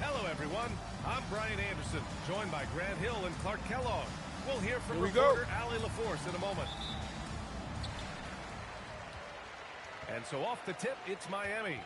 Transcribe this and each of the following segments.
Hello, everyone. I'm Brian Anderson, joined by Grant Hill and Clark Kellogg. We'll hear from Here we reporter Allie LaForce in a moment. And so off the tip, it's Miami.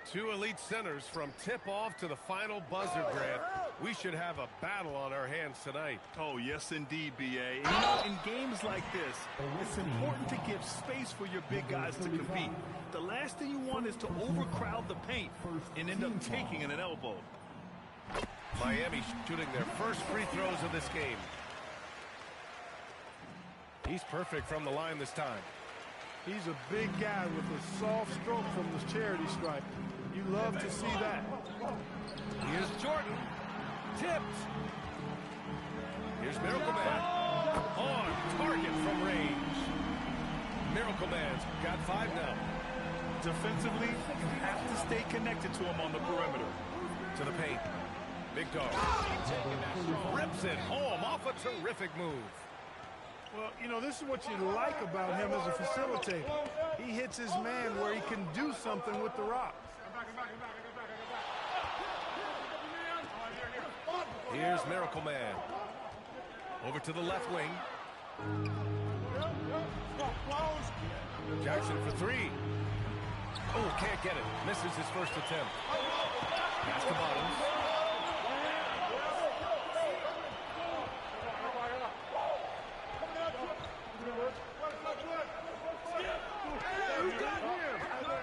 Two elite centers from tip-off to the final buzzer, Grant. We should have a battle on our hands tonight. Oh, yes, indeed, B.A. You know, in games like this, it's important to give space for your big guys to compete. The last thing you want is to overcrowd the paint and end up taking an elbow. Miami shooting their first free throws of this game. He's perfect from the line this time. He's a big guy with a soft stroke from the charity stripe. You love to see that. Here's Jordan. Tipped. Here's Miracle Man. On target from range. Miracle Man's got 5 now. Defensively, you have to stay connected to him on the perimeter. To the paint. Big dog. Rips it home off a terrific move. Well, you know, this is what you like about him as a facilitator. He hits his man where he can do something with the rock. Here's Miracle Man. Over to the left wing. Jackson for 3. Oh, can't get it. Misses his first attempt. Pass to Bottoms.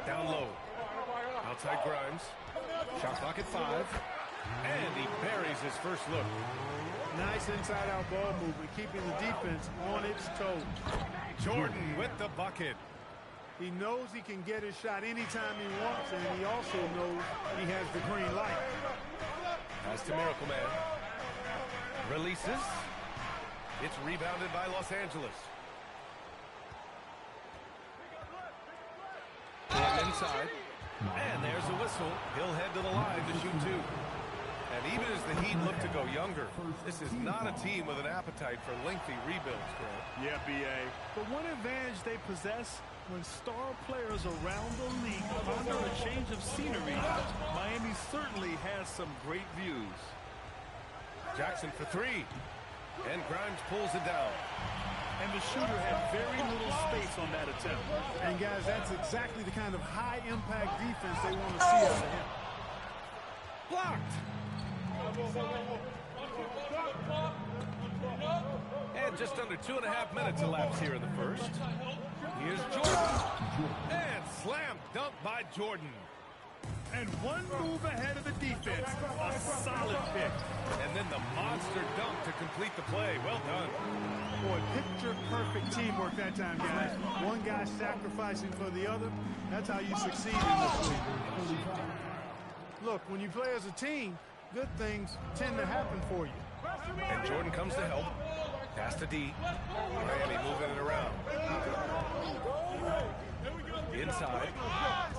Down low. Outside Grimes. Shot clock at 5. And he buries his first look. Nice inside-out ball movement, keeping the defense on its toes. Jordan with the bucket. He knows he can get his shot anytime he wants, and he also knows he has the green light. Pass to Miracle Man. Releases. It's rebounded by Los Angeles. And inside. And there's a whistle. He'll head to the line to shoot 2. And even as the Heat look to go younger, this is not a team with an appetite for lengthy rebuilds, Grant. Yeah, B.A. But one advantage they possess, when star players around the league ponder a change of scenery, Miami certainly has some great views. Jackson for 3. And Grimes pulls it down. And the shooter had very little space on that attempt. And, guys, that's exactly the kind of high-impact defense they want to see out of him. Blocked. And just under 2.5 minutes elapsed here in the first. Here's Jordan. And slam dunk by Jordan. And one move ahead of the defense. A solid pick. And then the monster dunk to complete the play. Well done. Boy, picture-perfect teamwork that time, guys. One guy sacrificing for the other. That's how you succeed in this league. Look, when you play as a team, good things tend to happen for you. And Jordan comes to help. Pass to D. Miami moving it around. Inside.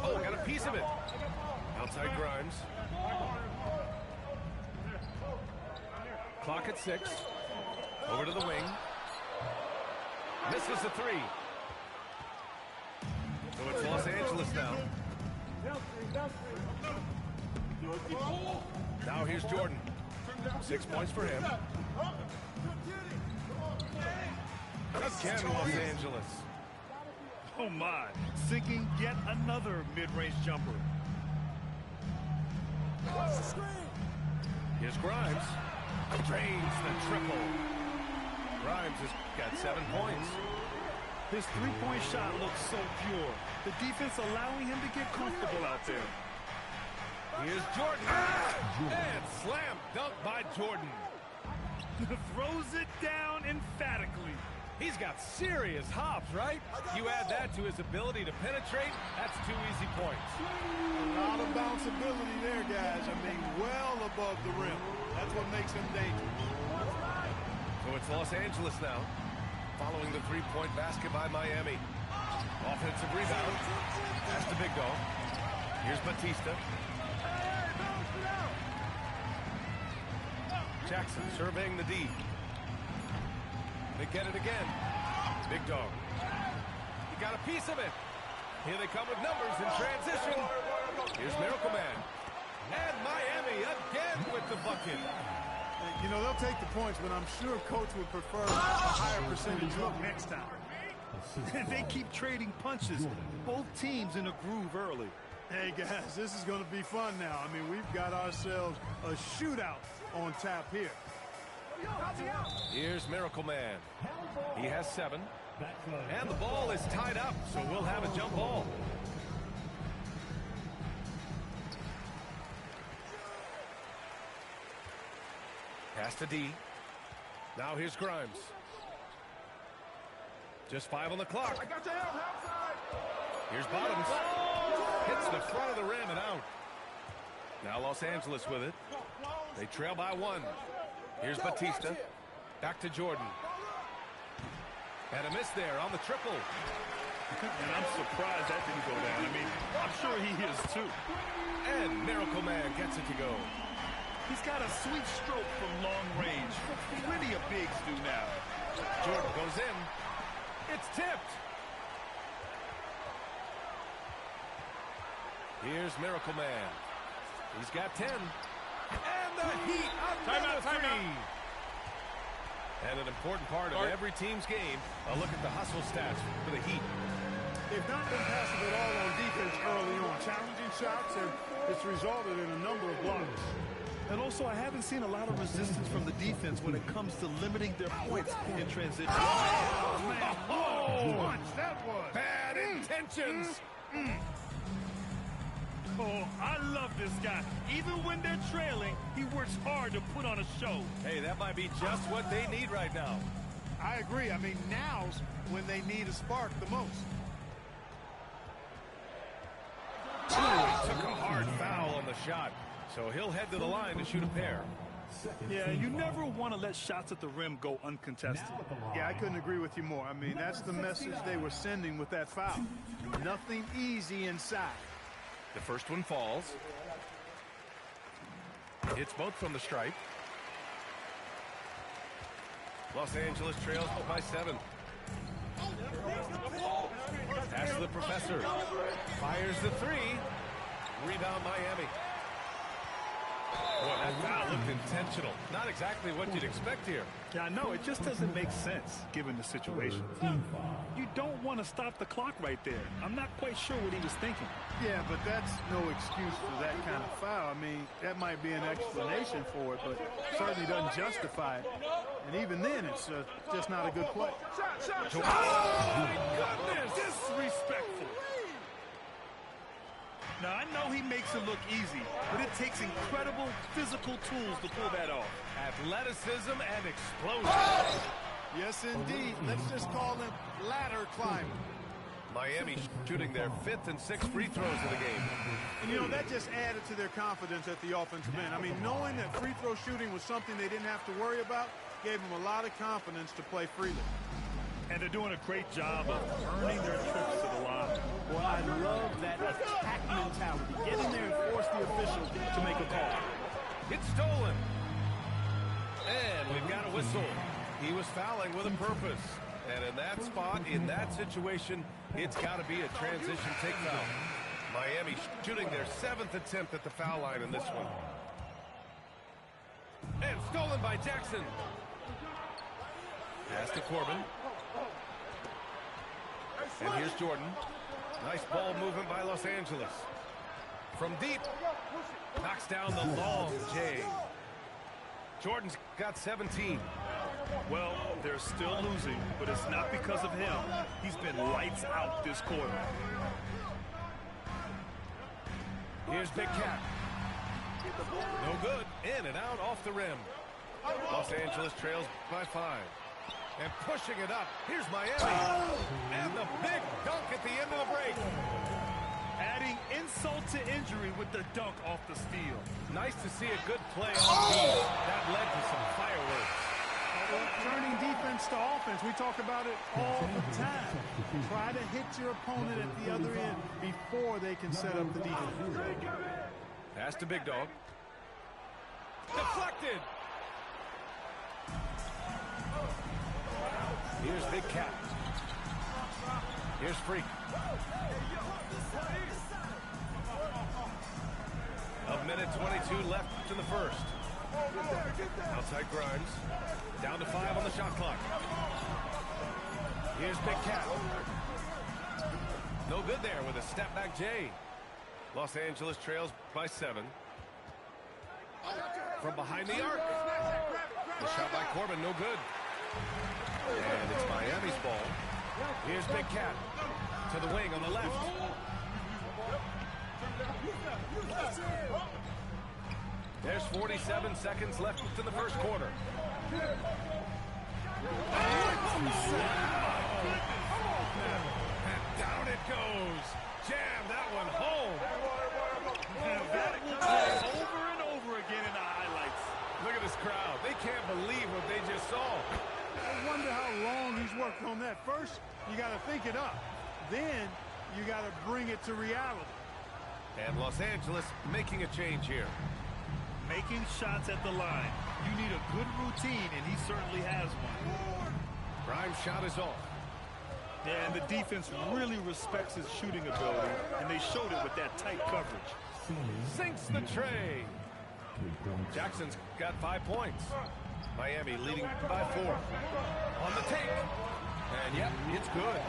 Oh, got a piece of it. Outside Grimes. Clock at 6. Over to the wing. Misses the 3. So it's Los Angeles now. Now here's Jordan. 6 points for him. Again, Los Angeles. Oh, my. Sinking yet another mid-range jumper. Here's Grimes. Drains the triple. Grimes has got 7 points. His three-point shot looks so pure. The defense allowing him to get comfortable out there. Here's Jordan. And slam dunk by Jordan. Throws it down emphatically. He's got serious hops, right? You add that to his ability to penetrate, that's 2 easy points. A lot of bounce ability there, guys. I mean, well above the rim. That's what makes him dangerous. So it's Los Angeles now, following the 3-point basket by Miami. Offensive rebound. That's the big dog. Here's Batista. Jackson surveying the D. They get it again. Big dog. He got a piece of it. Here they come with numbers in transition. Miami again with the bucket. You know, they'll take the points, but I'm sure Coach would prefer a higher percentage look next time. They keep trading punches. Both teams in a groove early. Hey, guys, this is going to be fun now. I mean, we've got ourselves a shootout on tap here. Here's Miracle Man. He has 7. And the ball is tied up, so we'll have a jump ball. Pass to D. Now here's Grimes. Just 5 on the clock. Here's Bottoms. Hits the front of the rim and out. Now Los Angeles with it. They trail by 1. Here's Batista. Back to Jordan. And a miss there on the triple. And I'm surprised that didn't go down. I mean, I'm sure he is too. And Miracle Man gets it to go. He's got a sweet stroke from long range. Plenty of bigs do now. Jordan goes in. It's tipped. Here's Miracle Man. He's got 10. And the Heat, another 3. And an important part of every team's game, a look at the hustle stats for the Heat. They've not been passive at all on defense early on. Challenging shots, and it's resulted in a number of blocks. And also, I haven't seen a lot of resistance from the defense when it comes to limiting their points in transition. Oh, man. Whoa. Punch, that was. Bad intentions. Oh, I love this guy. Even when they're trailing, he works hard to put on a show. Hey, that might be just what they need right now. I agree. I mean, now's when they need a spark the most. He took a hard foul on the shot, so he'll head to the line to shoot a pair. Yeah, you never want to let shots at the rim go uncontested. Yeah, I couldn't agree with you more. I mean, that's the message they were sending with that foul. Nothing easy inside. The first one falls. It's both from the stripe. Los Angeles trails by 7. Pass to the professor. Fires the 3. Rebound Miami. Boy, that foul looked intentional. Not exactly what you'd expect here. Yeah, I know. It just doesn't make sense, given the situation. You don't want to stop the clock right there. I'm not quite sure what he was thinking. Yeah, but that's no excuse for that kind of foul. I mean, that might be an explanation for it, but certainly doesn't justify it. And even then, it's just not a good play. Oh, my goodness! Disrespectful. Now, I know he makes it look easy, but it takes incredible physical tools to pull that off. Athleticism and explosion. Yes, indeed. Let's just call him ladder climbing. Miami shooting their 5th and 6th free throws of the game. And, you know, that just added to their confidence at the offensive end. I mean, knowing that free throw shooting was something they didn't have to worry about gave them a lot of confidence to play freely. And they're doing a great job of earning their trips to the line. Well, I love that attack mentality. Get in there and force the official to make a call. It's stolen. And we've got a whistle. He was fouling with a purpose. And in that spot, in that situation, it's got to be a transition take foul. Miami shooting their 7th attempt at the foul line in this one. And stolen by Jackson. Pass to Corbin. And here's Jordan. Nice ball movement by Los Angeles. From deep. Knocks down the long J. Jordan's got 17. Well, they're still losing, but it's not because of him. He's been lights out this quarter. Here's Big Cat. No good. In and out off the rim. Los Angeles trails by 5. And pushing it up. Here's Miami. And the big dunk at the end of the break. Adding insult to injury with the dunk off the steal. Nice to see a good play on defense. That led to some fireworks. Turning defense to offense. We talk about it all the time. Try to hit your opponent at the other end before they can set up the defense. Pass to Big Dog. Deflected. Here's Big Cat. Here's Freak. A minute 1:22 left in the first. Outside Grimes. Down to 5 on the shot clock. Here's Big Cat. No good there with a step back J. Los Angeles trails by 7. From behind the arc. The shot by Corbin, no good. And it's Miami's ball. Here's Big Cat. To the wing on the left. There's 47 seconds left in the first quarter. And down it goes. Jam that one home. That will play over and over again in the highlights. Look at this crowd. They can't believe what they just saw. I wonder how long he's worked on that. First, you got to think it up. Then, you got to bring it to reality. And Los Angeles making a change here. Making shots at the line. You need a good routine, and he certainly has one. Grimes' shot is off. Yeah, and the defense really respects his shooting ability, and they showed it with that tight coverage. Sinks the tray. Jackson's got 5 points. Miami leading by 4. On the take. And yep, it's good.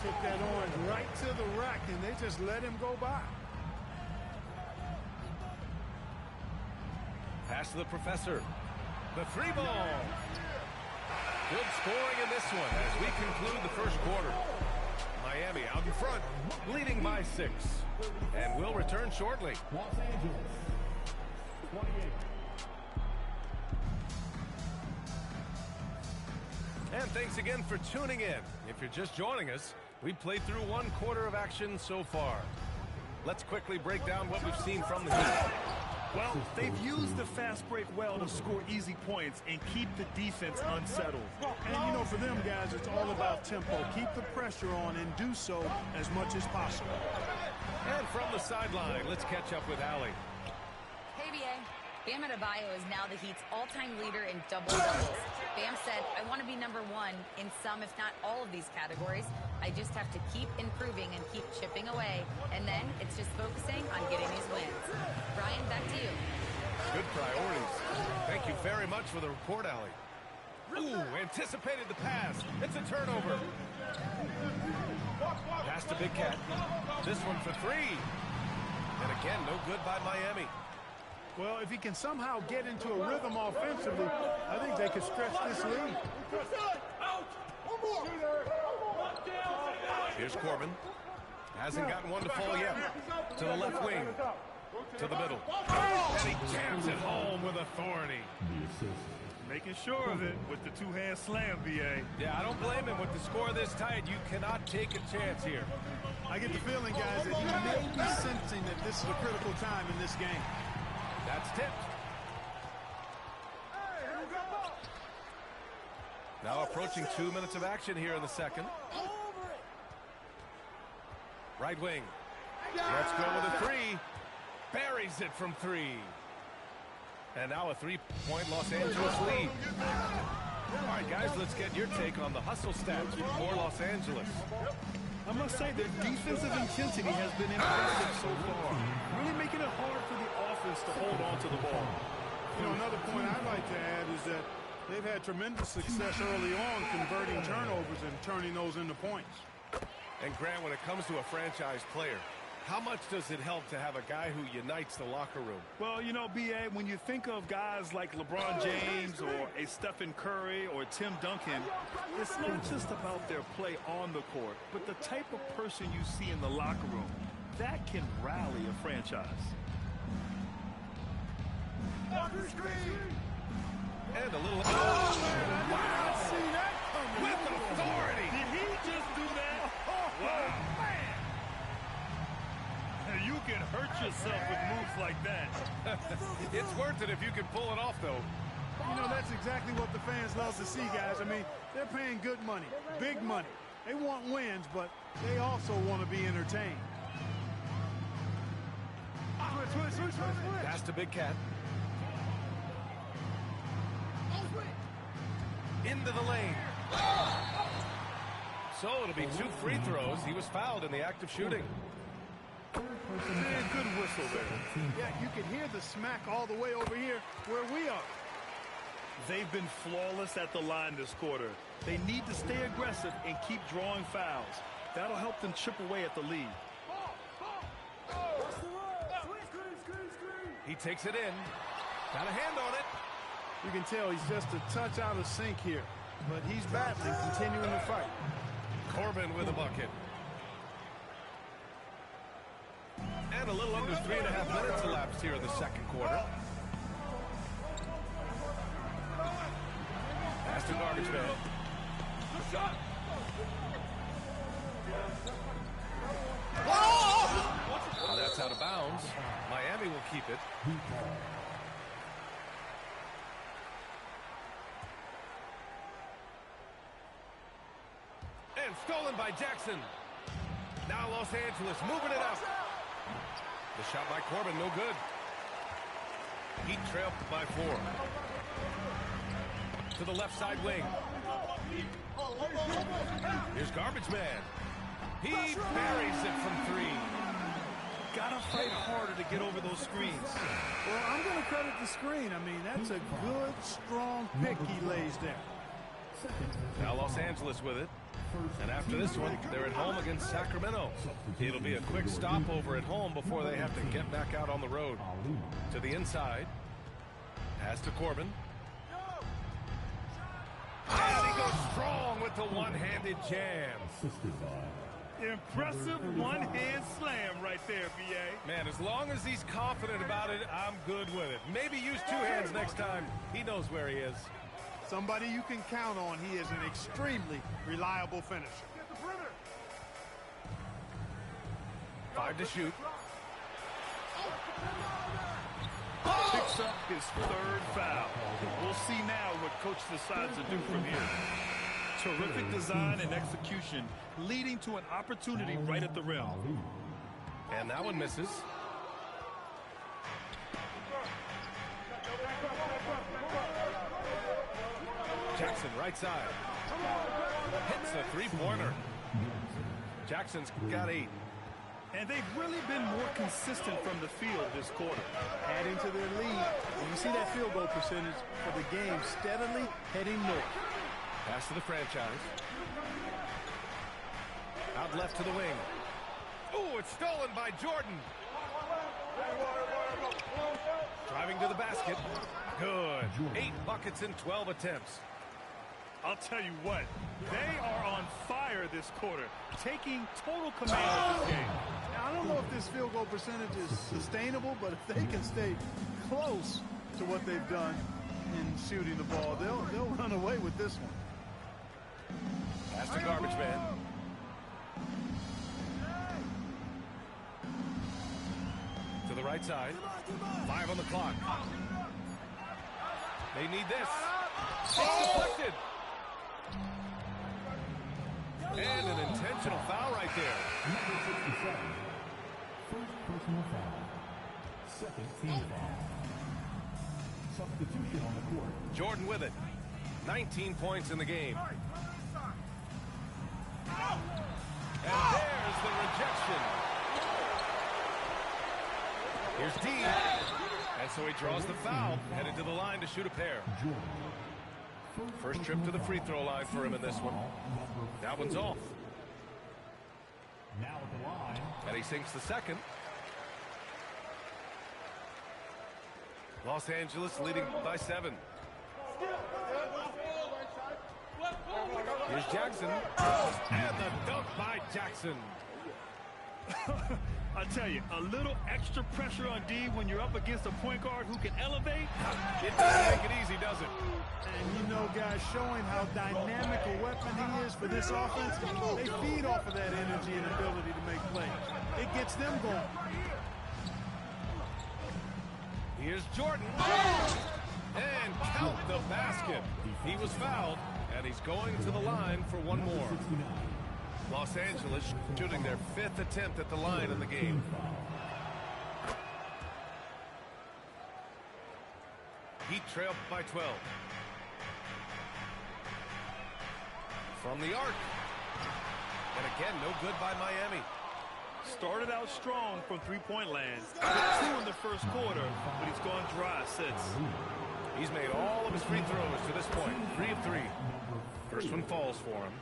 Took that orange right to the rack, and they just let him go by. Pass to the professor. The 3 ball. Good scoring in this one as we conclude the first quarter. Miami out in front, leading by 6. And we'll return shortly. Los Angeles, 28. And thanks again for tuning in. If you're just joining us, we've played through 1 quarter of action so far. Let's quickly break down what we've seen from the Heat. Well, they've used the fast break well to score easy points and keep the defense unsettled. And, you know, for them guys, it's all about tempo. Keep the pressure on and do so as much as possible. And from the sideline, let's catch up with Allie. Hey, BA. Bam Adebayo is now the Heat's all-time leader in double-doubles. Bam said, I want to be number 1 in some, if not all of these categories. I just have to keep improving and keep chipping away. And then it's just focusing on getting these wins. Brian, back to you. Good priorities. Thank you very much for the report, Allie. Ooh, anticipated the pass. It's a turnover. Pass to Big Cat. This one for 3. And again, no good by Miami. Well, if he can somehow get into a rhythm offensively, I think they could stretch this lead. Here's Corbin. Hasn't gotten one to fall yet. To the left wing. To the middle. And he jams it home with authority. Making sure of it with the 2-hand slam, BA. Yeah, I don't blame him. With the score this tight, you cannot take a chance here. I get the feeling, guys, that he may be sensing that this is a critical time in this game. That's tipped. Now approaching 2 minutes of action here in the second. Right wing. Let's go with a 3. Buries it from 3. And now a 3-point Los Angeles lead. All right, guys, let's get your take on the hustle stats for Los Angeles. I must say their defensive intensity has been impressive so far. Really making it hard for the offense to hold on to the ball. You know, another point I'd like to add is that they've had tremendous success early on converting turnovers and turning those into points. And Grant, when it comes to a franchise player, how much does it help to have a guy who unites the locker room? Well, you know, B.A., when you think of guys like LeBron James or a Stephen Curry or Tim Duncan, it's not just about their play on the court, but the type of person you see in the locker room. That can rally a franchise. And a little... Oh, wow! See that coming. With authority! Did he just do that? Wow, man! You can hurt yourself with moves like that. It's worth it if you can pull it off, though. You know, that's exactly what the fans love to see, guys. I mean, they're paying good money, big money. They want wins, but they also want to be entertained. Pass to Big Cat. Into the lane. So it'll be 2 free throws. He was fouled in the act of shooting. Good whistle there. Yeah, you could hear the smack all the way over here where we are. They've been flawless at the line this quarter. They need to stay aggressive and keep drawing fouls. That'll help them chip away at the lead. He takes it in. Got a hand on it. You can tell he's just a touch out of sync here, but he's battling, continuing to fight. Corbin with a bucket. And a little under 3.5 minutes elapsed here in the second quarter. Pass to garbage man. Oh, that's out of bounds. Miami will keep it. And stolen by Jackson. Now Los Angeles moving it up. The shot by Corbin, no good. Heat trailed by 4. To the left side wing. Here's garbage man. He buries it from 3. Gotta fight harder to get over those screens. Well, I'm going to credit the screen. I mean, that's a good, strong pick he lays there. Now Los Angeles with it. And after this one, they're at home against Sacramento. It'll be a quick stopover at home before they have to get back out on the road. To the inside. Pass to Corbin. And he goes strong with the one-handed jam. Impressive one-hand slam right there, B.A. Man, as long as he's confident about it, I'm good with it. Maybe use 2 hands next time. He knows where he is. Somebody you can count on. He is an extremely reliable finisher. 5 to shoot. Picks up his 3rd foul. We'll see now what coach decides to do from here. Terrific design and execution, leading to an opportunity right at the rim. And that one misses. Jackson, right side. Hits the 3-pointer. Jackson's got 8. And they've really been more consistent from the field this quarter. Adding to their lead. And you see that field goal percentage for the game steadily heading north. Pass to the franchise. Out left to the wing. Oh, it's stolen by Jordan. Driving to the basket. Good. 8 buckets in 12 attempts. I'll tell you what, they are on fire this quarter, taking total command of this game. Now, I don't know if this field goal percentage is sustainable, but if they can stay close to what they've done in shooting the ball, they'll run away with this one. Pass to garbage man. To the right side. 5 on the clock. They need this. It's deflected. And an intentional foul right there. Number 67. First personal foul. Second team foul. Substitution on the court. Jordan with it. 19 points in the game. And there's the rejection. Here's D. And so he draws the foul, headed to the line to shoot a pair. First trip to the free throw line for him in this one. That one's off. Now at the line. And he sinks the second. Los Angeles leading by 7. Here's Jackson. And the dunk by Jackson. I tell you, a little extra pressure on D when you're up against a point guard who can elevate. It doesn't make it easy, does it? And you know, guys, showing how dynamic a weapon he is for this offense, they feed off of that energy and ability to make plays. It gets them going. Here's Jordan. And count the basket. He was fouled, and he's going to the line for one more. Los Angeles shooting their 5th attempt at the line in the game. Heat trail by 12. From the arc. And again, no good by Miami. Started out strong from three-point land. Hit 2 in the first quarter, but he's gone dry since. He's made all of his free throws to this point. 3 of 3. First one falls for him.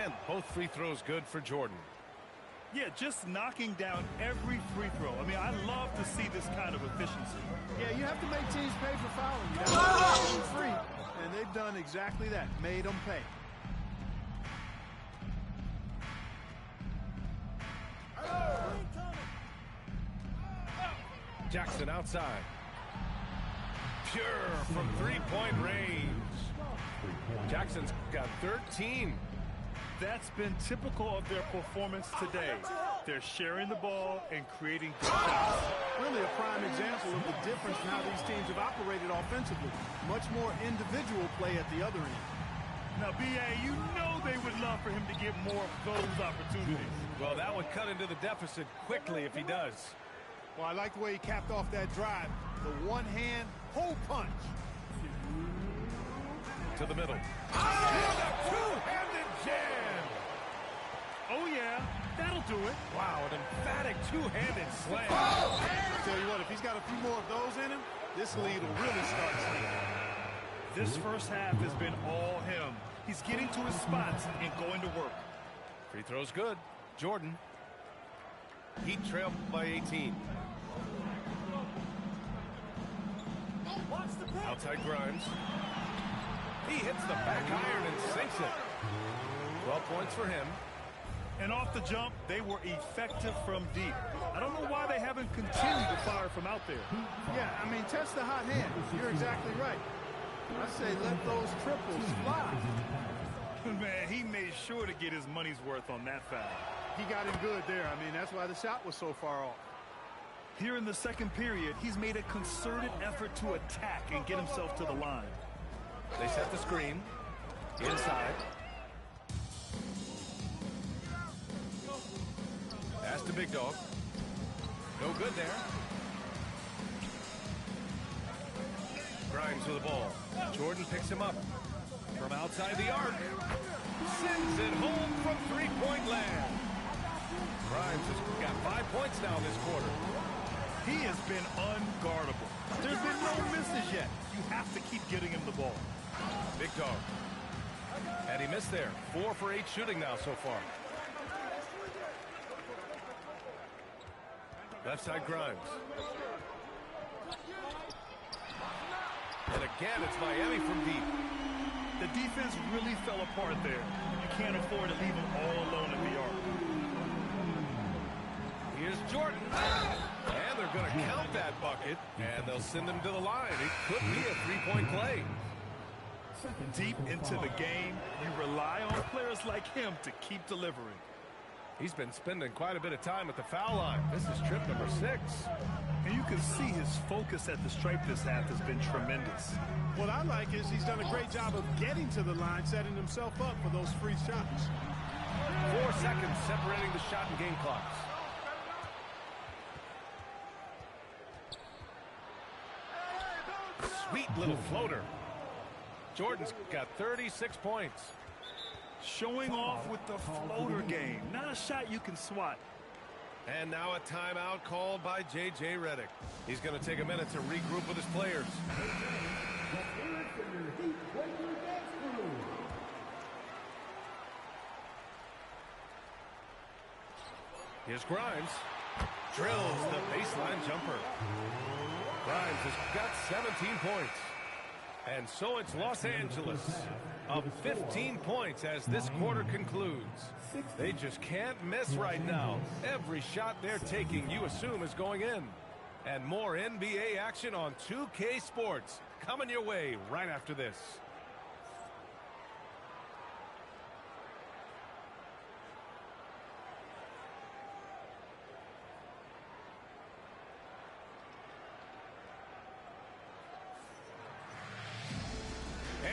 And both free throws good for Jordan. Yeah, just knocking down every free throw. I mean, I love to see this kind of efficiency. Yeah, you have to make teams pay for fouling. You have to make them free. And they've done exactly that. Made them pay. Jackson outside. Pure from three-point range. Jackson's got 13. That's been typical of their performance today. They're sharing the ball and creating good shots. Really a prime example of the difference in how these teams have operated offensively. Much more individual play at the other end. Now, B.A., you know they would love for him to get more of those opportunities. Well, that would cut into the deficit quickly if he does. Well, I like the way he capped off that drive. The one-hand hole punch. To the middle. A two-handed jam. Oh, yeah, that'll do it. Wow, an emphatic two-handed slam. I'll tell you what, if he's got a few more of those in him, this lead will really start sinking. This first half has been all him. He's getting to his spots and going to work. Free throw's good. Jordan. Heat trail by 18. Outside Grimes. He hits the back iron and sinks it. 12 points for him. And off the jump, they were effective from deep. I don't know why they haven't continued to fire from out there. Yeah, I mean, test the hot hand. You're exactly right. I say let those triples fly. Man, he made sure to get his money's worth on that foul. He got him good there. I mean, that's why the shot was so far off. Here in the second period, he's made a concerted effort to attack and get himself to the line. They set the screen. Inside. Pass to Big Dog. No good there. Grimes with the ball. Jordan picks him up. From outside the arc. Sends it home from three-point land. Grimes has got 5 points now this quarter. He has been unguardable. There's been no misses yet. You have to keep getting him the ball. Big Dog. And he missed there. 4 for 8 shooting now so far. Left side Grimes. And again, it's Miami from deep. The defense really fell apart there. You can't afford to leave them all alone in the arc. Here's Jordan. And they're going to count that bucket. And they'll send him to the line. It could be a three-point play. Deep into the game, you rely on players like him to keep delivering. He's been spending quite a bit of time at the foul line. This is trip number 6. And you can see his focus at the stripe this half has been tremendous. What I like is he's done a great job of getting to the line, setting himself up for those free shots. 4 seconds separating the shot and game clocks. Sweet little floater. Jordan's got 36 points. Showing off with the floater game. Not a shot you can swat. And now a timeout called by J.J. Redick. He's going to take a minute to regroup with his players. Here's Grimes. Drills the baseline jumper. Grimes has got 17 points. And so it's Los Angeles of 15 points as this quarter concludes. They just can't miss right now. Every shot they're taking, you assume, is going in. And more NBA action on 2K Sports coming your way right after this.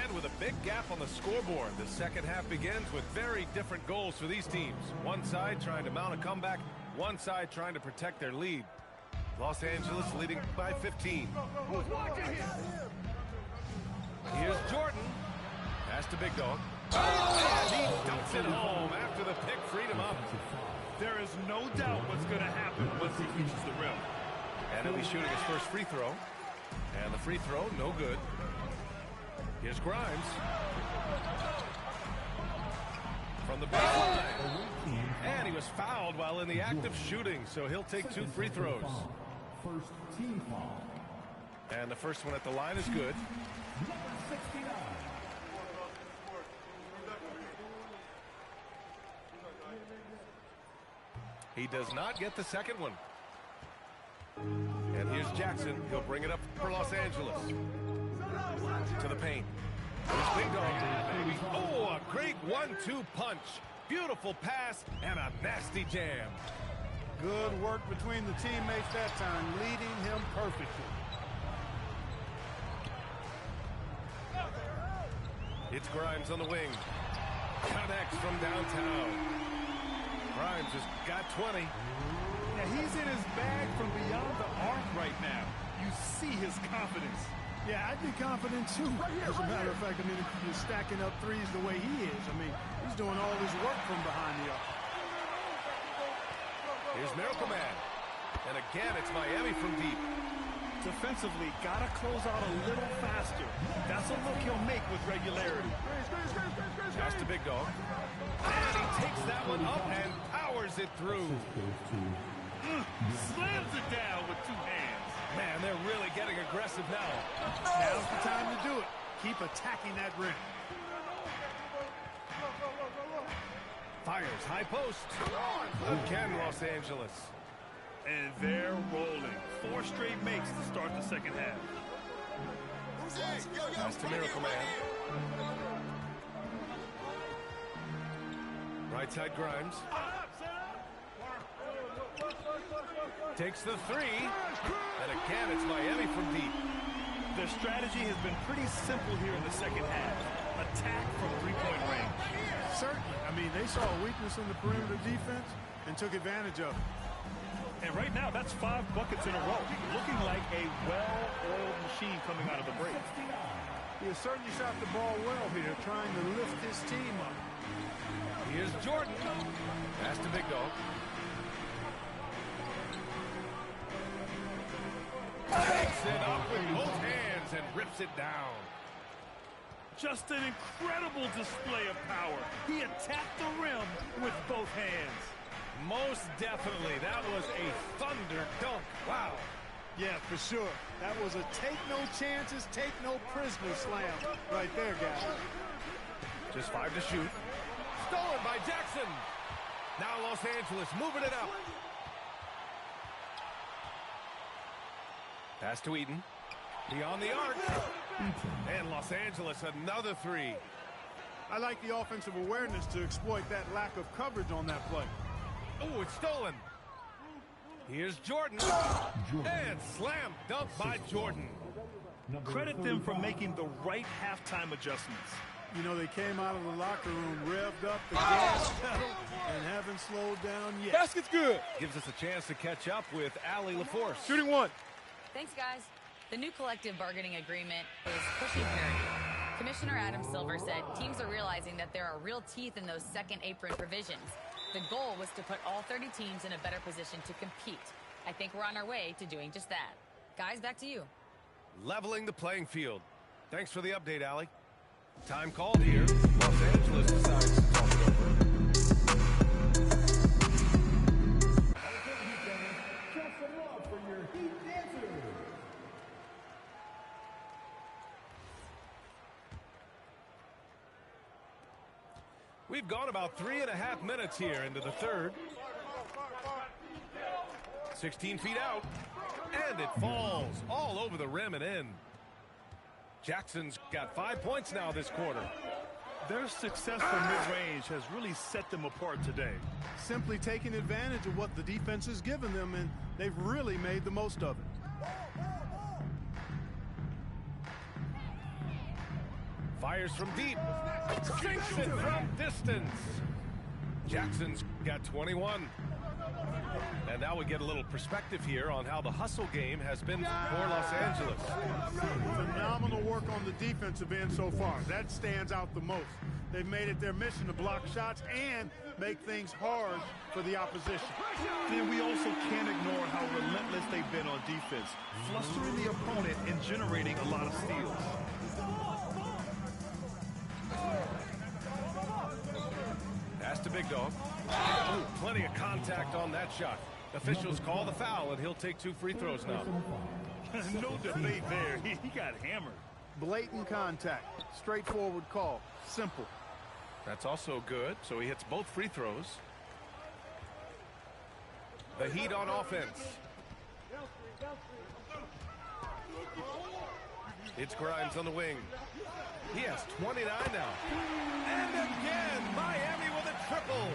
And with a big gap on the scoreboard, the second half begins with very different goals for these teams. One side trying to mount a comeback, one side trying to protect their lead. Los Angeles leading by 15. Here's Jordan. Pass to Big Dog. And he dumps it home after the pick freed him up. There is no doubt what's going to happen once he reaches the rim. And he'll be shooting his first free throw. And the free throw, no good. Here's Grimes. From the baseline. And he was fouled while in the act of shooting, so he'll take 2 free throws. First team foul. And the first one at the line is good. Number 69. He does not get the second one. And here's Jackson. He'll bring it up for Los Angeles. To the paint. Here's Big Dog. Oh, a great 1-2 punch. Beautiful pass and a nasty jam. Good work between the teammates that time, leading him perfectly. It's Grimes on the wing. Connects from downtown. Grimes has got 20. Yeah, he's in his bag from beyond the arc right now. You see his confidence. Yeah, I'd be confident too. As a matter of fact, I mean, if you're stacking up threes the way he is, I mean, he's doing all his work from behind the arc. Here's Miracle Man. And again, it's Miami from deep. Defensively, got to close out a little faster. That's a look he'll make with regularity. Pass to Big Dog. And he takes that one up and powers it through. Slams it down with 2 hands. Man, they're really getting aggressive now. Now's the time to do it. Keep attacking that rim. Fires high post. Again, Los Angeles. And they're rolling. 4 straight makes to start the second half. Pass to Miracle Man. Right side Grimes. Takes the 3. And again, it's Miami from deep. Their strategy has been pretty simple here in the second half. Attack from 3-point range. Certainly. I mean, they saw a weakness in the perimeter defense and took advantage of it. And right now, that's 5 buckets in a row. Looking like a well-oiled machine coming out of the break. He has certainly shot the ball well here, trying to lift his team up. Here's Jordan. Pass to Big Dog. Takes it up with both hands and rips it down. Just an incredible display of power. He attacked the rim with both hands. Most definitely. That was a thunder dunk. Wow. Yeah, for sure. That was a take no chances, take no prisoner slam right there, guys. Just 5 to shoot. Stolen by Jackson. Now Los Angeles moving it up. Pass to Eaton. Beyond the arc. And Los Angeles, another 3. I like the offensive awareness to exploit that lack of coverage on that play. Oh, it's stolen. Here's Jordan. And slam dunk by Jordan. Credit them for making the right halftime adjustments. You know, they came out of the locker room, revved up the gas pedal, and haven't slowed down yet. Basket's good. Gives us a chance to catch up with Allie LaForce. Shooting 1. Thanks, guys. The new collective bargaining agreement is pushing parity. Commissioner Adam Silver said teams are realizing that there are real teeth in those second apron provisions. The goal was to put all 30 teams in a better position to compete. I think we're on our way to doing just that. Guys, back to you. Leveling the playing field. Thanks for the update, Allie. Time called here. Los Angeles decides to talk it over. We've gone about 3.5 minutes here into the third. 16 feet out. And it falls all over the rim and in. Jackson's got 5 points now this quarter. Their success from mid-range has really set them apart today. Simply taking advantage of what the defense has given them, and they've really made the most of it. Fires from deep. Sinks it from distance. Jackson's got 21. And now we get a little perspective here on how the hustle game has been for Los Angeles. Phenomenal work on the defensive end so far. That stands out the most. They've made it their mission to block shots and make things hard for the opposition. And we also can't ignore how relentless they've been on defense, flustering the opponent and generating a lot of steals. Pass to Big Dog. Ooh, plenty of contact on that shot. Officials call the foul, and he'll take 2 free throws now. No debate there. He got hammered. Blatant contact. Straightforward call. Simple. That's also good, so he hits both free throws. The Heat on offense. It's Grimes on the wing. He has 29 now. And again, Miami with a triple.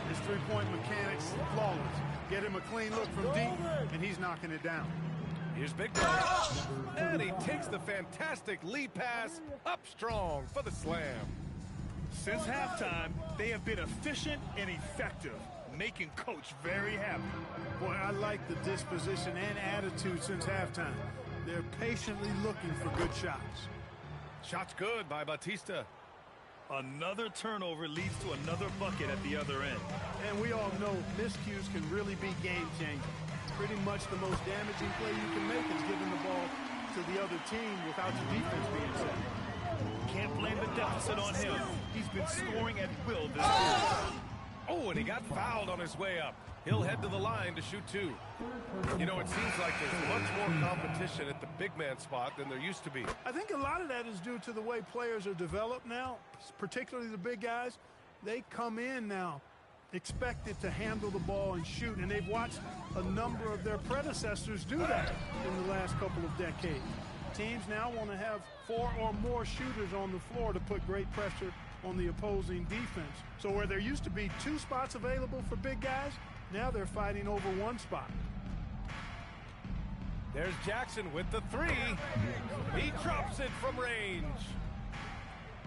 His three-point mechanics flawless. Get him a clean look from deep, and he's knocking it down. Here's Big Dog. And he takes the fantastic lead pass up strong for the slam. Since halftime, they have been efficient and effective, making Coach very happy. Boy, I like the disposition and attitude since halftime. They're patiently looking for good shots. Shot's good by Batista. Another turnover leads to another bucket at the other end. And we all know miscues can really be game-changing. Pretty much the most damaging play you can make is giving the ball to the other team without your defense being set. Can't blame the deficit on him. He's been scoring at will this year. Oh, and he got fouled on his way up. He'll head to the line to shoot 2. You know, it seems like there's much more competition at the big man spot than there used to be. I think a lot of that is due to the way players are developed now, particularly the big guys. They come in now expected to handle the ball and shoot, and they've watched a number of their predecessors do that in the last couple of decades. Teams now want to have 4 or more shooters on the floor to put great pressure on the opposing defense. So where there used to be 2 spots available for big guys, now they're fighting over 1 spot. There's Jackson with the 3. He drops it from range.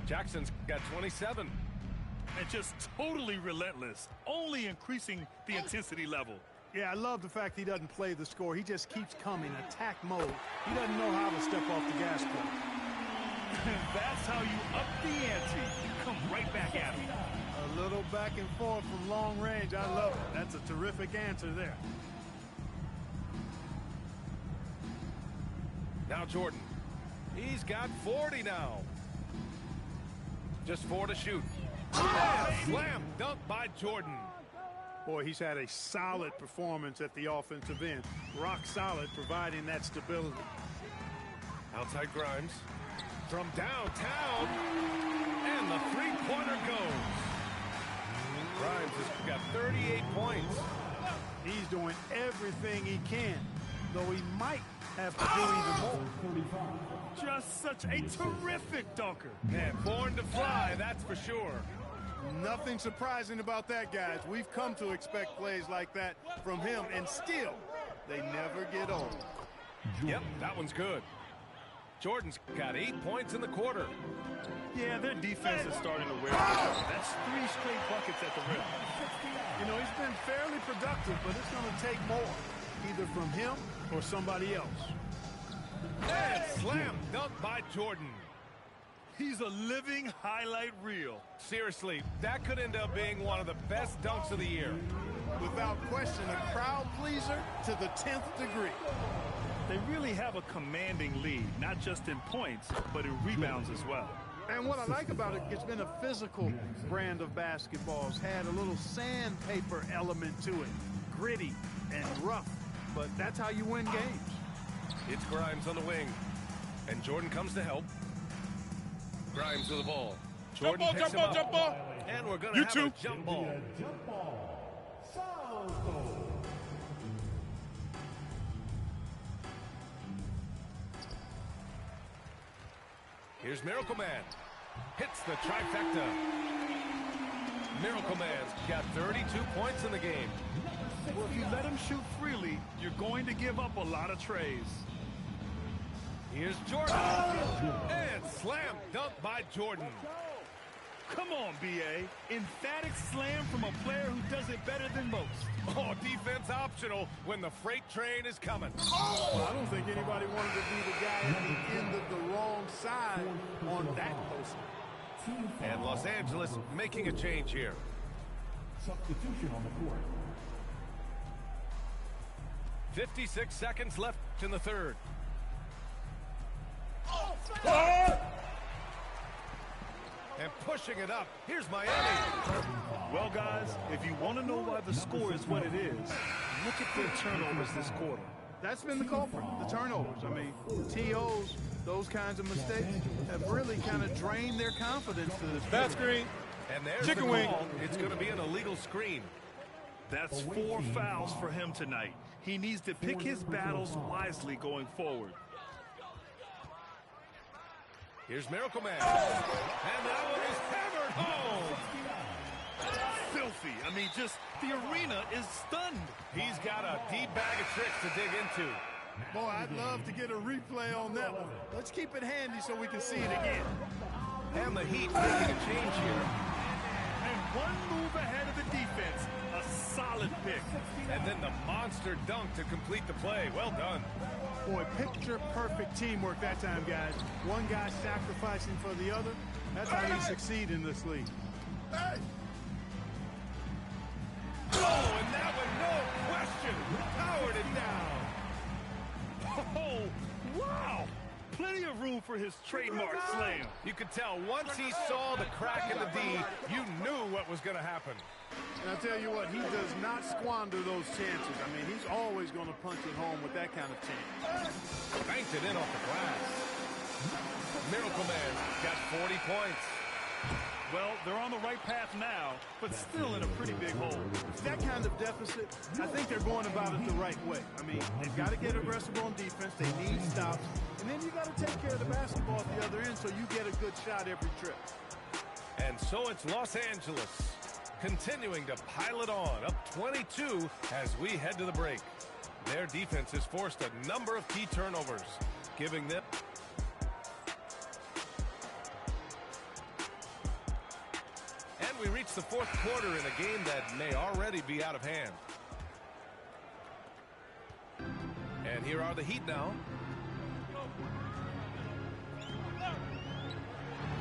Jackson's got 27. And just totally relentless, only increasing the intensity level. Yeah, I love the fact he doesn't play the score. He just keeps coming, attack mode. He doesn't know how to step off the gas pedal. That's how you up the ante. Come right back at him. A little back and forth from long range. I love it. That's a terrific answer there. Now Jordan. He's got 40 now. Just 4 to shoot. Slam dunk by Jordan. Boy, he's had a solid performance at the offensive end. Rock solid, providing that stability. Outside Grimes. From downtown. And the three-pointer goes. Grimes has got 38 points. He's doing everything he can, though he might have to do even more. Just such a terrific dunker. Man, born to fly, that's for sure. Nothing surprising about that, guys. We've come to expect plays like that from him, and still, they never get old. Yep, that one's good. Jordan's got 8 points in the quarter. Yeah, their defense is starting to wear out. That's 3 straight buckets at the rim. You know, he's been fairly productive, but it's going to take more, either from him or somebody else. And slam dunk by Jordan. He's a living highlight reel. Seriously, that could end up being one of the best dunks of the year. Without question, a crowd pleaser to the 10th degree. They really have a commanding lead, not just in points, but in rebounds as well. And what I like about it, it's been a physical brand of basketball. It's had a little sandpaper element to it. Gritty and rough, but that's how you win games. It's Grimes on the wing, and Jordan comes to help. Grimes with the ball. Jordan picks him up. And we're going to have a jump ball. Here's Miracle Man. Hits the trifecta. Miracle Man's got 32 points in the game. Well, if you let him shoot freely, you're going to give up a lot of trays. Here's Jordan. And slam dunk by Jordan. Come on, B.A. Emphatic slam from a player who does it better than most. Oh, defense optional when the freight train is coming. Well, I don't think anybody wanted to be the guy at the end of the wrong side on that post. And Los Angeles making a change here. Substitution on the court. 56 seconds left in the third. And pushing it up. Here's Miami. Well, guys, if you want to know why the score is what it is, look at their turnovers this quarter. That's been the culprit, the turnovers. I mean, TOs, those kinds of mistakes have really kind of drained their confidence to this Bad point. screen. And there's Chicken the wing. call. It's going to be an illegal screen. That's 4 fouls for him tonight. He needs to pick his battles wisely going forward. Here's Miracle Man. And that one is hammered home. Filthy. I mean, just the arena is stunned. He's got a deep bag of tricks to dig into. Boy, I'd love to get a replay on that one. Let's keep it handy so we can see it again. And the Heat making a change here. And one move ahead of the defense. A solid pick. And then the monster dunk to complete the play. Well done. Boy, picture-perfect teamwork that time, guys. One guy sacrificing for the other. That's how you succeed in this league. Oh, and that one, no question, powered it down. Oh, wow. Plenty of room for his trademark slam. You could tell once he saw the crack in the D, you knew what was going to happen. And I'll tell you what, he does not squander those chances. I mean, he's always going to punch it home with that kind of chance. Banked it in off the glass. Miracle Man got 40 points. Well, they're on the right path now, but still in a pretty big hole. That kind of deficit, I think they're going about it the right way. I mean, they've got to get aggressive on defense. They need stops. And then you got to take care of the basketball at the other end so you get a good shot every trip. And so it's Los Angeles continuing to pile it on, up 22 as we head to the break. Their defense has forced a number of key turnovers, giving them... And we reach the fourth quarter in a game that may already be out of hand. And here are the Heat now.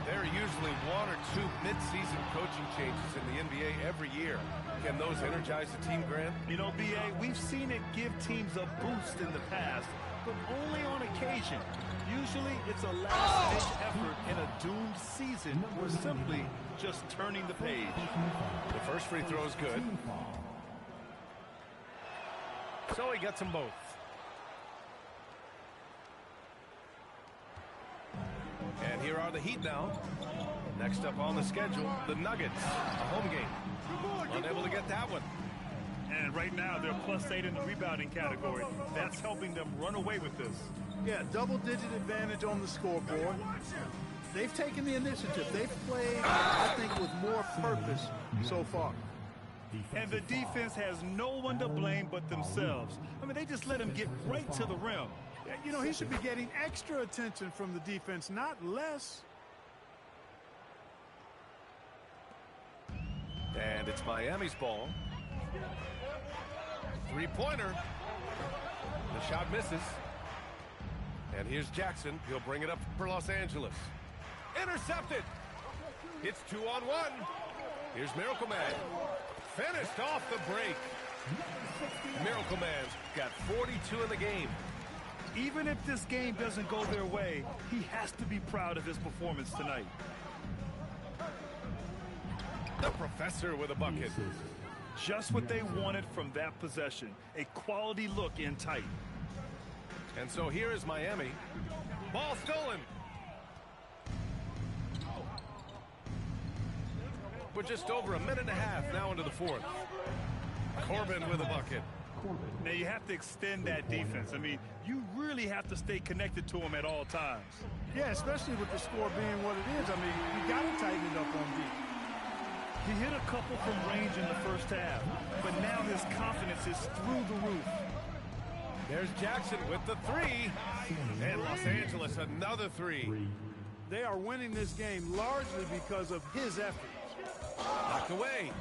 There are usually 1 or 2 mid-season coaching changes in the NBA every year. Can those energize the team, Grant? You know, B.A., we've seen it give teams a boost in the past, but only on occasion. Usually it's a last-ditch effort in a doomed season or simply just turning the page. The first free throw is good. So he gets them both. And here are the Heat now. Next up on the schedule, the Nuggets, a home game. Unable to get that one. And right now they're +8 in the rebounding category. That's helping them run away with this. Yeah, double-digit advantage on the scoreboard. They've taken the initiative. They've played, I think, with more purpose so far. And the defense has no one to blame but themselves. I mean, they just let him get right to the rim. You know, he should be getting extra attention from the defense, not less. And it's Miami's ball. Three-pointer. The shot misses. And here's Jackson. He'll bring it up for Los Angeles. Intercepted. It's 2-on-1. Here's Miracle Man. Finished off the break. Miracle Man's got 42 in the game. Even if this game doesn't go their way, he has to be proud of his performance tonight. The professor with a bucket. Just what they wanted from that possession. A quality look in tight. And so here is Miami. Ball stolen. We're just over a minute and a half now into the fourth. Corbin with a bucket. Now you have to extend that defense. I mean, you really have to stay connected to him at all times. Yeah, especially with the score being what it is. I mean, you got to tighten it up on D. He hit a couple from range in the first half, but now his confidence is through the roof. There's Jackson with the three. And Los Angeles another three. They are winning this game largely because of his efforts. Knocked away.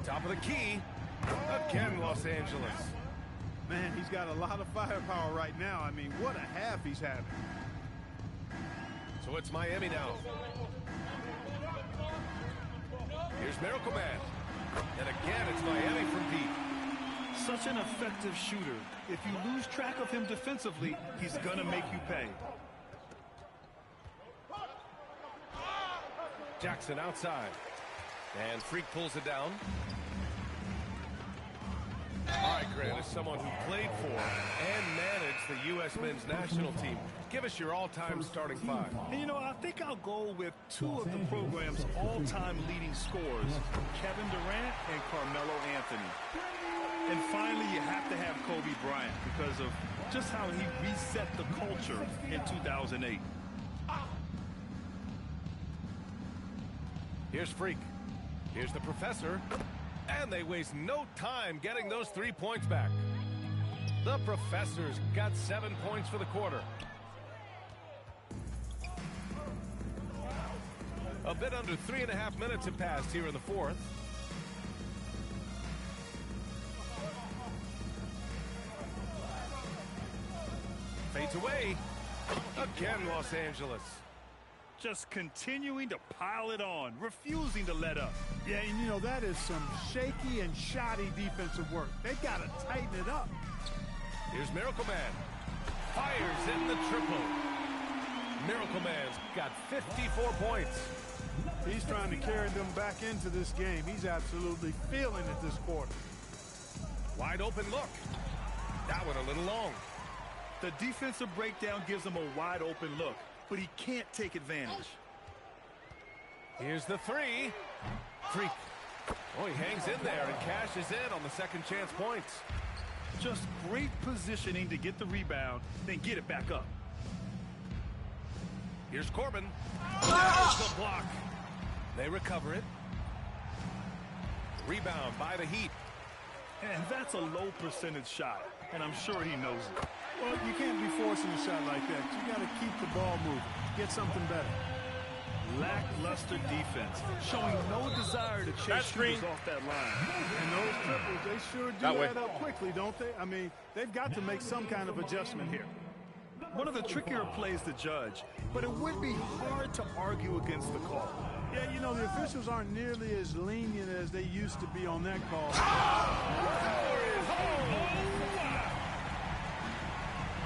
Top of the key. Again, Los Angeles. Man, he's got a lot of firepower right now. I mean, what a half he's having. So it's Miami now. Here's Miracle Man. And again, it's Miami from deep. Such an effective shooter. If you lose track of him defensively, he's going to make you pay. Jackson outside. And Freak pulls it down. All right, Grant, as someone who played for and managed the U.S. men's national team, give us your all-time starting five. And you know, I think I'll go with two of the program's all-time leading scorers, Kevin Durant and Carmelo Anthony. And finally, you have to have Kobe Bryant because of just how he reset the culture in 2008. Here's Freak. Here's the Professor. And they waste no time getting those 3 points back. The Professor's got 7 points for the quarter. A bit under 3.5 minutes have passed here in the fourth. Fades away. Again, Los Angeles. Just continuing to pile it on, refusing to let up. Yeah, and you know, that is some shaky and shoddy defensive work. They've got to tighten it up. Here's Miracle Man. Fires in the triple. Miracle Man's got 54 points. He's trying to carry them back into this game. He's absolutely feeling it this quarter. Wide open look. That one a little long. The defensive breakdown gives him a wide open look, but he can't take advantage. Here's the three. Freak. Oh, he hangs in there and cashes in on the second chance points. Just great positioning to get the rebound, then get it back up. Here's Corbin. There's the block. They recover it. Rebound by the Heat. And that's a low percentage shot, and I'm sure he knows it. Well, you can't be forcing a shot like that. You got to keep the ball moving. Get something better. Lackluster defense, showing no desire to chase shooters off that line. And those triples, they sure do add up quickly, don't they? I mean, they've got to make some kind of adjustment here. One of the trickier plays to judge, but it would be hard to argue against the call. Yeah, you know, the officials aren't nearly as lenient as they used to be on that call.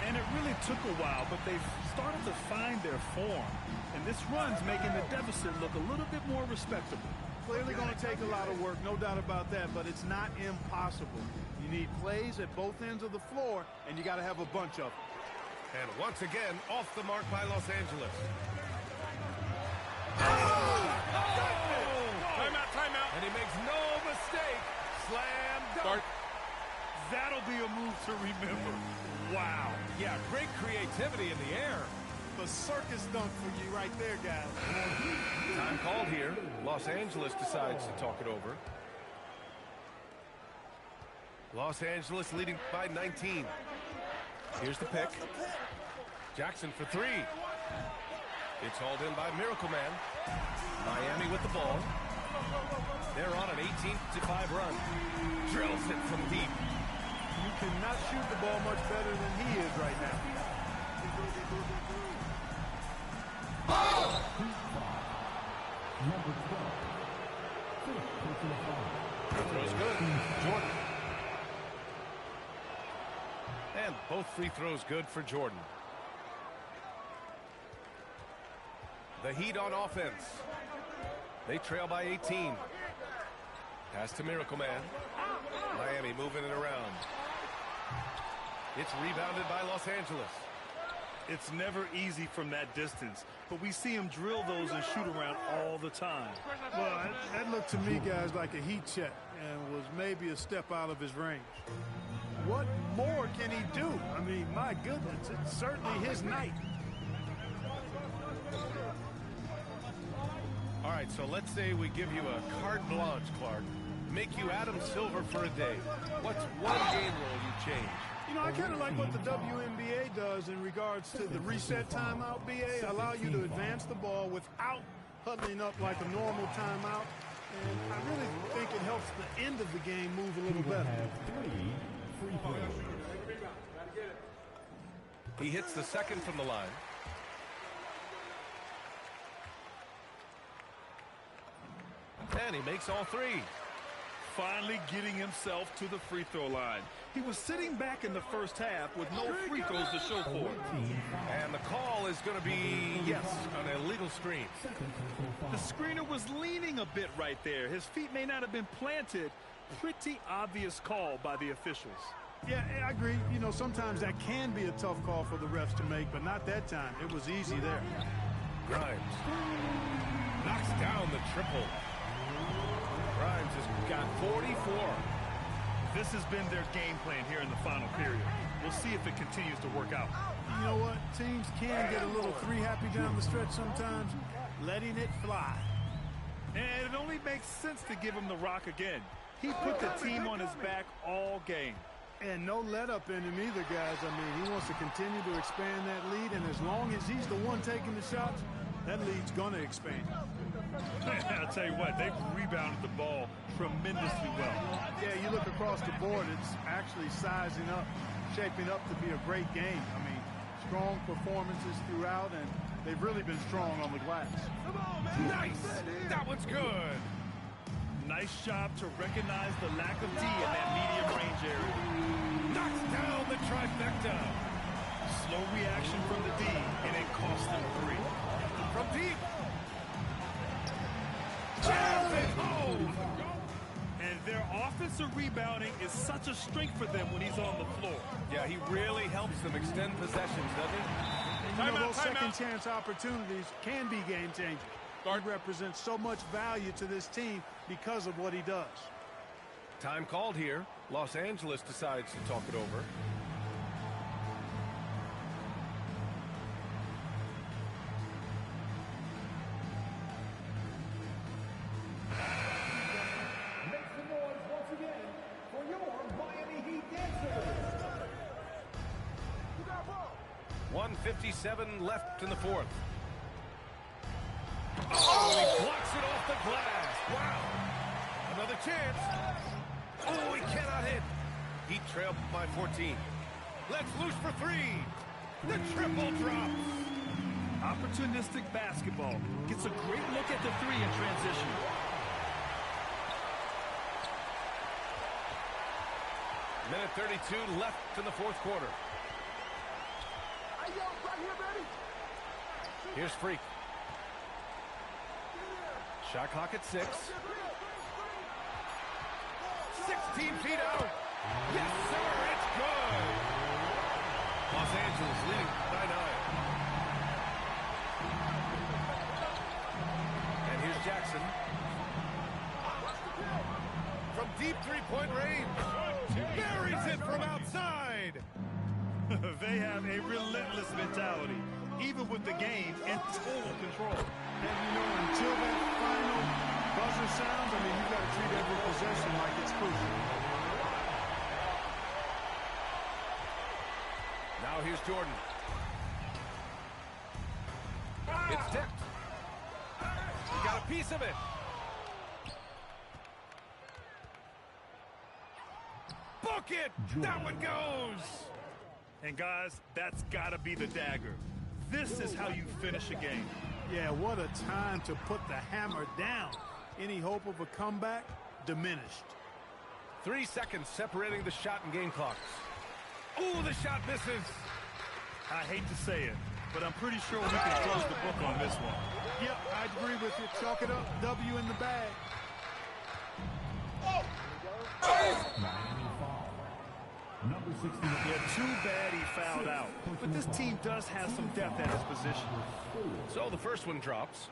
And it really took a while, but they've started to find their form. And this run's making the deficit look a little bit more respectable. Clearly going to take a lot of work, no doubt about that, but it's not impossible. You need plays at both ends of the floor, and you got to have a bunch of them. And once again, off the mark by Los Angeles. Timeout. And he makes no mistake. Slam dunk. That'll be a move to remember. Wow. Yeah, great creativity in the air. The circus dunk for you right there, guys. Time called here. Los Angeles decides to talk it over. Los Angeles leading by 19. Here's the pick. Jackson for three. It's hauled in by Miracle Man. Miami with the ball. They're on an 18-5 run. Drills it from deep. You cannot shoot the ball much better than he is right now. Number 12. Throws good. Jordan. And both free throws good for Jordan. The Heat on offense. They trail by 18. Pass to Miracle Man. Miami moving it around. It's rebounded by Los Angeles. It's never easy from that distance, but we see him drill those and shoot around all the time. Well, that looked to me, guys, like a heat check and was maybe a step out of his range. What more can he do? I mean, my goodness, it's certainly his night. All right, so let's say we give you a carte blanche, Clark. Make you Adam Silver for a day. What's one game rule you change? You know, I kind of like what the WNBA does in regards to the reset timeout, BA. Allow you to advance the ball without huddling up like a normal timeout. And I really think it helps the end of the game move a little better. He hits the second from the line. And he makes all three. Finally getting himself to the free throw line. He was sitting back in the first half with no free throws to show for it. And the call is going to be, yes, an illegal screen. The screener was leaning a bit right there. His feet may not have been planted. Pretty obvious call by the officials. Yeah, I agree. You know, sometimes that can be a tough call for the refs to make, but not that time. It was easy there. Grimes knocks down the triple. Grimes has got 44. This has been their game plan here in the final period. We'll see if it continues to work out. You know what? Teams can get a little three-happy down the stretch sometimes, letting it fly. And it only makes sense to give him the rock again. He put the team on his back all game. And no let-up in him either, guys. I mean, he wants to continue to expand that lead, and as long as he's the one taking the shots, that lead's going to expand. I'll tell you what, they've rebounded the ball tremendously well. Yeah, you look across the board, it's actually sizing up, shaping up to be a great game. I mean, strong performances throughout, and they've really been strong on the glass. Nice! That one's good. Nice job to recognize the lack of D in that medium range area. Knocks down the trifecta. Slow reaction from the D, and it cost them three. From deep. Jams it home. And their offensive rebounding is such a strength for them when he's on the floor. Yeah, he really helps them extend possessions, doesn't he? And you know, those second-chance opportunities can be game-changing. He represents so much value to this team because of what he does. Time called here. Los Angeles decides to talk it over. Make some noise once again for your Miami Heat dancers. 1:57 left in the fourth. Oh, he blocks it off the glass. Wow. Another chance. Oh, he cannot hit. He trailed by 14. Let's loose for three. The triple drops. Opportunistic basketball. Gets a great look at the three in transition. Minute 32 left in the fourth quarter. Here's Freak. Shot clock at 6. 16 feet out. Yes, sir, it's good. Los Angeles leading by 9. And here's Jackson. From deep three-point range. Buries it from outside. They have a relentless mentality, even with the game in total control. And, you know, until that final buzzer sounds, I mean, you've got to treat every possession like it's crucial. Now here's Jordan. It's tipped. He got a piece of it. Book it! That one goes! And guys, that's got to be the dagger. This is how you finish a game. Yeah, what a time to put the hammer down. Any hope of a comeback? Diminished. 3 seconds separating the shot and game clocks. Ooh, the shot misses. I hate to say it, but I'm pretty sure we can close the book on this one. Yep, I agree with you. Chalk it up. W in the bag. Miami foul. Number 16. Yeah, too bad he fouled out. But this team does have some depth at his position. So the first one drops,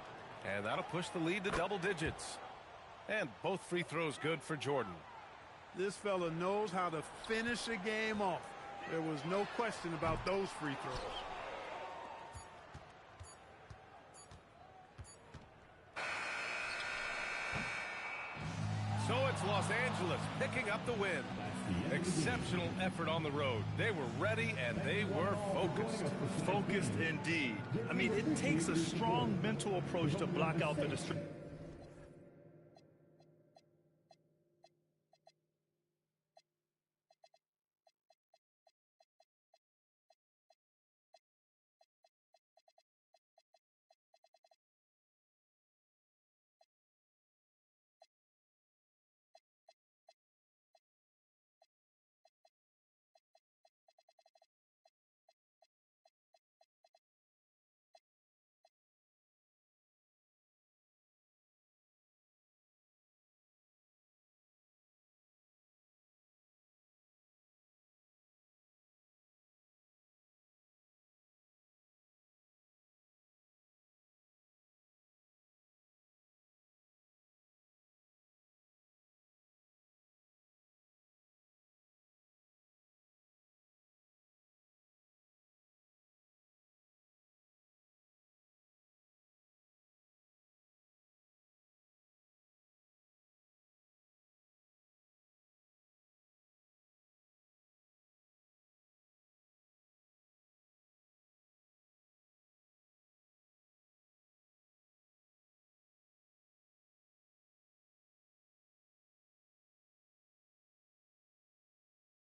and that'll push the lead to double digits. And both free throws good for Jordan. This fella knows how to finish a game off. There was no question about those free throws. So it's Los Angeles picking up the win. Exceptional effort on the road. They were ready and they were focused. Focused indeed. I mean, it takes a strong mental approach to block out the distraction.